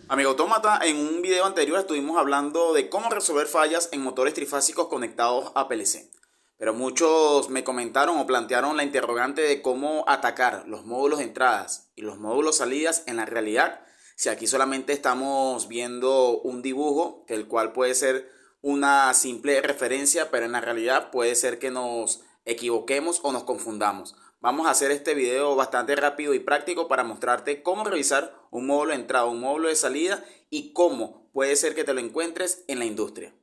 Amigo Autómata, en un video anterior estuvimos hablando de cómo resolver fallas en motores trifásicos conectados a PLC. Pero muchos me comentaron o plantearon la interrogante de cómo atacar los módulos de entradas y los módulos salidas en la realidad, si aquí solamente estamos viendo un dibujo, el cual puede ser una simple referencia, pero en la realidad puede ser que nos equivoquemos o nos confundamos. Vamos a hacer este video bastante rápido y práctico para mostrarte cómo revisar un módulo de entrada, un módulo de salida y cómo puede ser que te lo encuentres en la industria.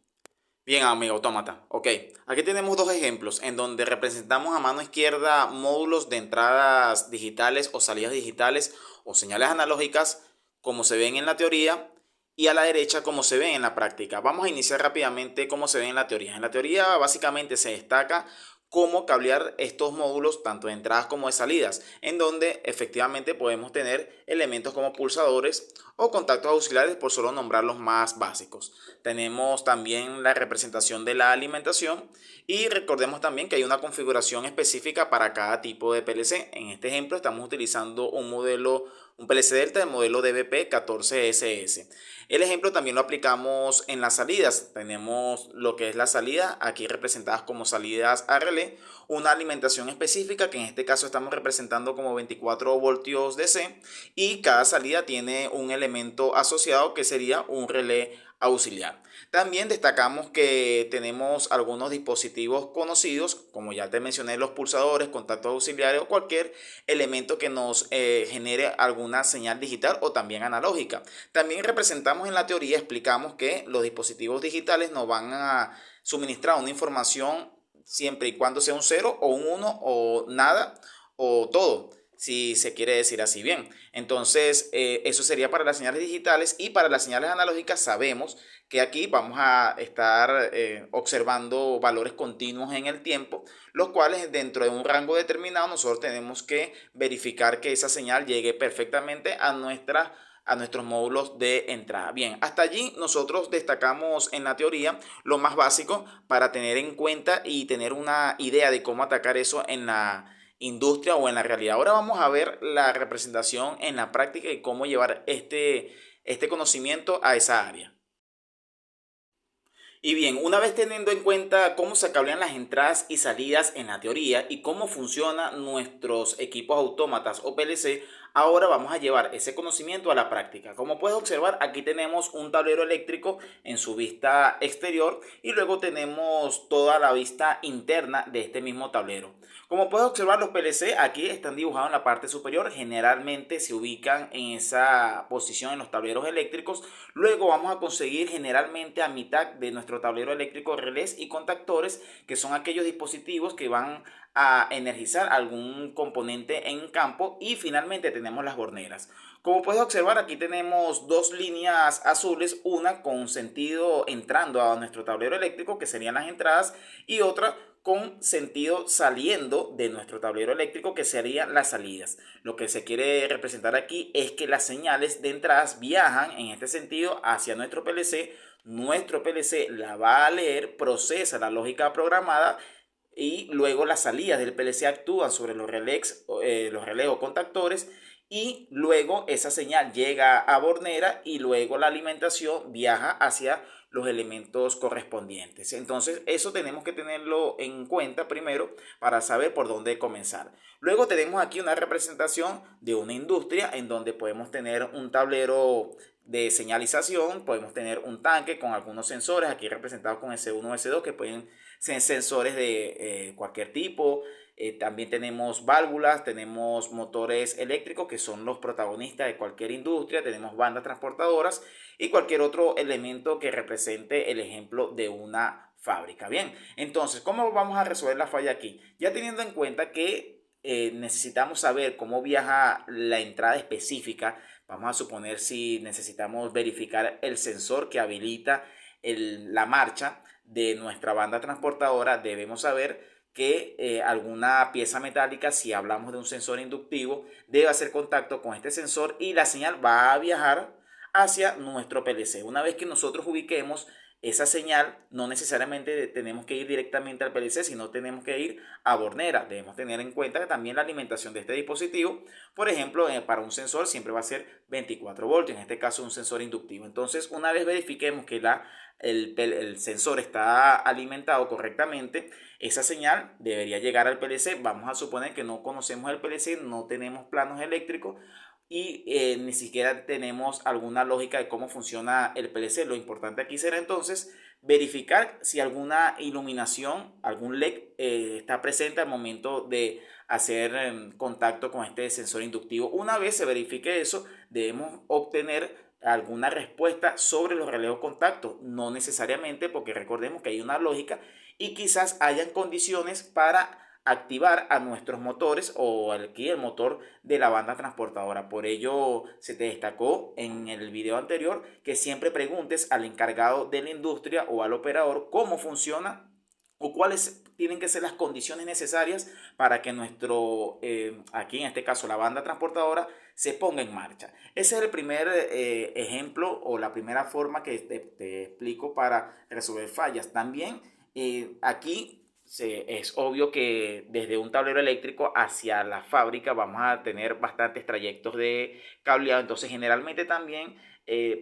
Bien, amigo autómata. Ok, aquí tenemos dos ejemplos en donde representamos a mano izquierda módulos de entradas digitales o salidas digitales o señales analógicas como se ven en la teoría y a la derecha como se ven en la práctica. Vamos a iniciar rápidamente cómo se ve en la teoría. En la teoría básicamente se destaca cómo cablear estos módulos tanto de entradas como de salidas, en donde efectivamente podemos tener elementos como pulsadores o contactos auxiliares, por solo nombrar los más básicos. Tenemos también la representación de la alimentación y recordemos también que hay una configuración específica para cada tipo de PLC. En este ejemplo estamos utilizando un PLC Delta del modelo DBP14SS. El ejemplo también lo aplicamos en las salidas. Tenemos lo que es la salida, aquí representadas como salidas a relé, una alimentación específica que en este caso estamos representando como 24 voltios DC, y cada salida tiene un elemento asociado que sería un relé auxiliar. También destacamos que tenemos algunos dispositivos conocidos, como ya te mencioné, los pulsadores, contactos auxiliares o cualquier elemento que nos genere alguna señal digital o también analógica. También representamos en la teoría, explicamos que los dispositivos digitales nos van a suministrar una información siempre y cuando sea un 0 o un 1 o nada o todo, si se quiere decir así bien. Entonces, eso sería para las señales digitales, y para las señales analógicas sabemos que aquí vamos a estar observando valores continuos en el tiempo, los cuales dentro de un rango determinado nosotros tenemos que verificar que esa señal llegue perfectamente a nuestros módulos de entrada. Bien, hasta allí nosotros destacamos en la teoría lo más básico para tener en cuenta y tener una idea de cómo atacar eso en la industria o en la realidad. Ahora vamos a ver la representación en la práctica y cómo llevar este conocimiento a esa área. Y bien, una vez teniendo en cuenta cómo se cablean las entradas y salidas en la teoría y cómo funcionan nuestros equipos autómatas o PLC, ahora vamos a llevar ese conocimiento a la práctica. Como puedes observar, aquí tenemos un tablero eléctrico en su vista exterior y luego tenemos toda la vista interna de este mismo tablero. Como puedes observar, los PLC aquí están dibujados en la parte superior, generalmente se ubican en esa posición en los tableros eléctricos. Luego vamos a conseguir generalmente a mitad de nuestro tablero eléctrico relés y contactores, que son aquellos dispositivos que van a energizar algún componente en campo, y finalmente tenemos las borneras. Como puedes observar, aquí tenemos dos líneas azules, una con sentido entrando a nuestro tablero eléctrico, que serían las entradas, y otra con sentido saliendo de nuestro tablero eléctrico, que serían las salidas. Lo que se quiere representar aquí es que las señales de entradas viajan en este sentido hacia nuestro PLC la va a leer, procesa la lógica programada, y luego las salidas del PLC actúan sobre los relés o contactores, y luego esa señal llega a bornera y luego la alimentación viaja hacia los elementos correspondientes. Entonces eso tenemos que tenerlo en cuenta primero para saber por dónde comenzar. Luego tenemos aquí una representación de una industria en donde podemos tener un tablero de señalización, podemos tener un tanque con algunos sensores aquí representados con S1, S2, que pueden ser sensores de cualquier tipo. También tenemos válvulas, tenemos motores eléctricos que son los protagonistas de cualquier industria, tenemos bandas transportadoras y cualquier otro elemento que represente el ejemplo de una fábrica. Bien, entonces, ¿cómo vamos a resolver la falla aquí? Ya teniendo en cuenta que necesitamos saber cómo viaja la entrada específica. Vamos a suponer si necesitamos verificar el sensor que habilita la marcha de nuestra banda transportadora, debemos saber que alguna pieza metálica, si hablamos de un sensor inductivo, debe hacer contacto con este sensor y la señal va a viajar hacia nuestro PLC. Una vez que nosotros ubiquemos esa señal no necesariamente tenemos que ir directamente al PLC, sino tenemos que ir a Bornera. Debemos tener en cuenta que también la alimentación de este dispositivo, por ejemplo, para un sensor siempre va a ser 24 voltios, en este caso un sensor inductivo. Entonces, una vez verifiquemos que el sensor está alimentado correctamente, esa señal debería llegar al PLC. Vamos a suponer que no conocemos el PLC, no tenemos planos eléctricos y ni siquiera tenemos alguna lógica de cómo funciona el PLC. Lo importante aquí será entonces verificar si alguna iluminación, algún LED está presente al momento de hacer contacto con este sensor inductivo. Una vez se verifique eso, debemos obtener alguna respuesta sobre los relevos contactos, no necesariamente, porque recordemos que hay una lógica y quizás hayan condiciones para activar a nuestros motores o aquí el motor de la banda transportadora. Por ello se te destacó en el video anterior que siempre preguntes al encargado de la industria o al operador cómo funciona o cuáles tienen que ser las condiciones necesarias para que aquí en este caso la banda transportadora se ponga en marcha. Ese es el primer ejemplo o la primera forma que te explico para resolver fallas. También aquí es obvio que desde un tablero eléctrico hacia la fábrica vamos a tener bastantes trayectos de cableado, entonces generalmente también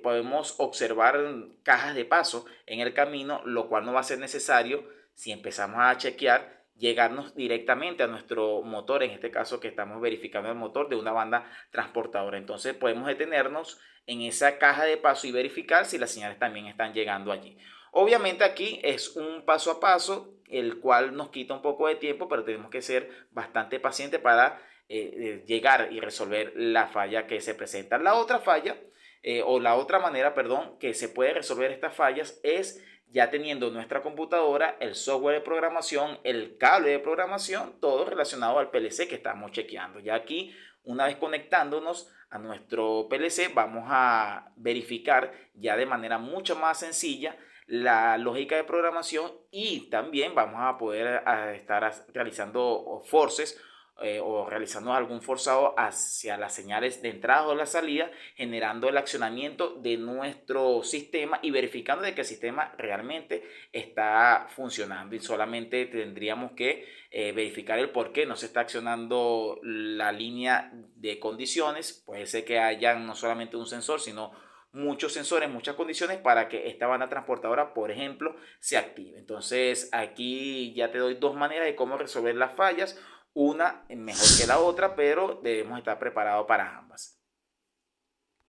podemos observar cajas de paso en el camino, lo cual no va a ser necesario si empezamos a chequear llegarnos directamente a nuestro motor, en este caso que estamos verificando el motor de una banda transportadora. Entonces podemos detenernos en esa caja de paso y verificar si las señales también están llegando allí. Obviamente aquí es un paso a paso, el cual nos quita un poco de tiempo, pero tenemos que ser bastante pacientes para llegar y resolver la falla que se presenta. La otra falla, o la otra manera, perdón, que se puede resolver estas fallas es ya teniendo nuestra computadora, el software de programación, el cable de programación, todo relacionado al PLC que estamos chequeando. Ya aquí, una vez conectándonos a nuestro PLC, vamos a verificar ya de manera mucho más sencilla la lógica de programación y también vamos a poder estar realizando forces o realizando algún forzado hacia las señales de entrada o la salida, generando el accionamiento de nuestro sistema y verificando de que el sistema realmente está funcionando. Y solamente tendríamos que verificar el por qué no se está accionando la línea de condiciones. Puede ser que haya no solamente un sensor, sino muchos sensores, muchas condiciones para que esta banda transportadora, por ejemplo, se active. Entonces aquí ya te doy dos maneras de cómo resolver las fallas, una mejor que la otra, pero debemos estar preparados para ambas.